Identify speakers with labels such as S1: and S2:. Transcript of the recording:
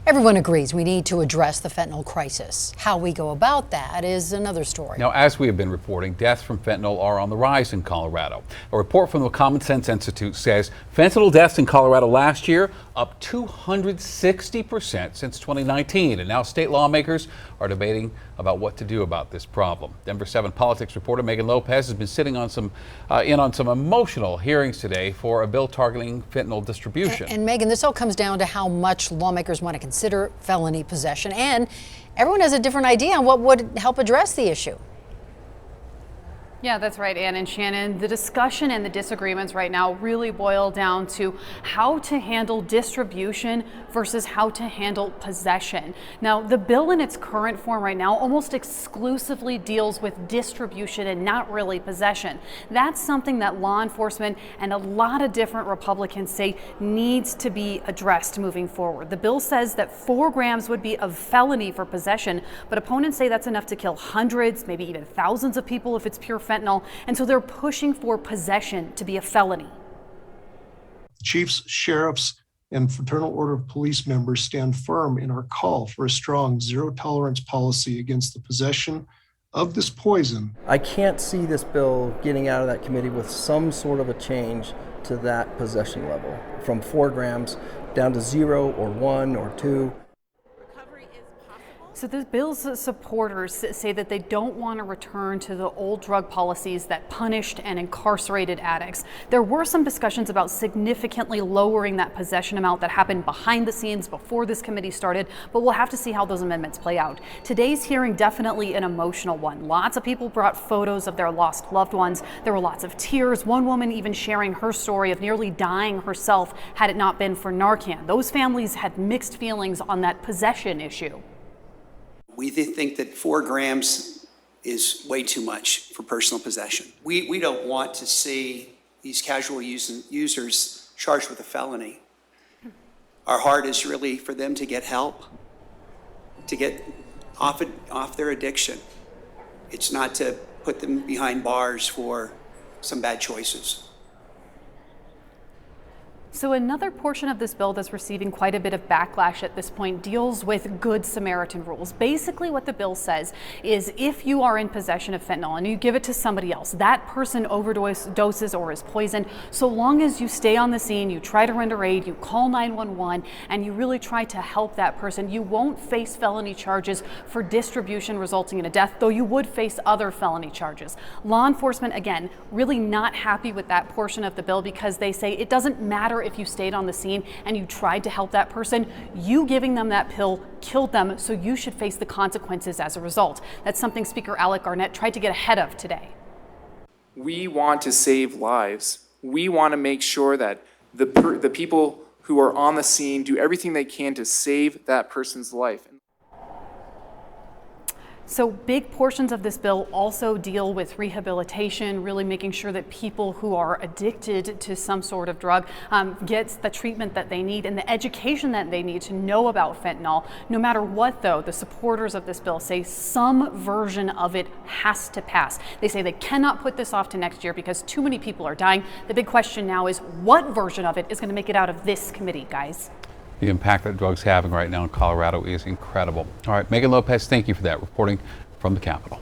S1: Everyone agrees we need to address the fentanyl crisis. How we go about that is another story.
S2: Now, as we have been reporting, deaths from fentanyl are on the rise in Colorado. A report from the Common Sense Institute says fentanyl deaths in Colorado last year up 260% since 2019. And now state lawmakers are debating about what to do about this problem. Denver 7 politics reporter MEGHAN Lopez has been sitting on some emotional hearings today for a bill targeting fentanyl distribution.
S1: And MEGHAN, this all comes down to how much lawmakers want to consider felony possession, and everyone has a different idea on what would help address the issue.
S3: Yeah, that's right, Ann and Shannon. The discussion and the disagreements right now really boil down to how to handle distribution versus how to handle possession. Now, the bill in its current form right now almost exclusively deals with distribution and not really possession. That's something that law enforcement and a lot of different Republicans say needs to be addressed moving forward. The bill says that 4 grams would be a felony for possession, but opponents say that's enough to kill hundreds, maybe even thousands of people if it's pure fentanyl, and so they're pushing for possession to be a felony.
S4: Chiefs, sheriffs, and Fraternal Order of Police members stand firm in our call for a strong zero-tolerance policy against the possession of this poison.
S5: I can't see this bill getting out of that committee with some sort of a change to that possession level, from 4 grams down to 0 or 1 or 2.
S3: So the bill's supporters say that they don't want to return to the old drug policies that punished and incarcerated addicts. There were some discussions about significantly lowering that possession amount that happened behind the scenes before this committee started, but we'll have to see how those amendments play out. Today's hearing, definitely an emotional one. Lots of people brought photos of their lost loved ones. There were lots of tears. One woman even sharing her story of nearly dying herself had it not been for Narcan. Those families had mixed feelings on that possession issue.
S6: We think that 4 grams is way too much for personal possession. We don't want to see these casual users charged with a felony. Our heart is really for them to get help, to get off their addiction. It's not to put them behind bars for some bad choices.
S3: So another portion of this bill that's receiving quite a bit of backlash at this point deals with Good Samaritan rules. Basically what the bill says is if you are in possession of fentanyl and you give it to somebody else, that person overdoses or is poisoned, so long as you stay on the scene, you try to render aid, you call 911, and you really try to help that person, you won't face felony charges for distribution resulting in a death, though you would face other felony charges. Law enforcement, again, really not happy with that portion of the bill because they say it doesn't matter if you stayed on the scene and you tried to help that person, you giving them that pill killed them, so you should face the consequences as a result. That's something Speaker Alec Garnett tried to get ahead of today.
S7: We want to save lives. We want to make sure that the people who are on the scene do everything they can to save that person's life. So big portions of this bill also deal with rehabilitation, really making sure that people who are addicted to some sort of drug gets the treatment that they need and the education that they need to know about fentanyl. No matter what, though, the supporters of this bill say some version of it has to pass. They say they cannot put this off to next year because too many people are dying. The big question now is what version of it is going to make it out of this committee, guys?
S2: The impact that drugs having right now in Colorado is incredible. All right, MEGHAN Lopez, thank you for that, reporting from the Capitol.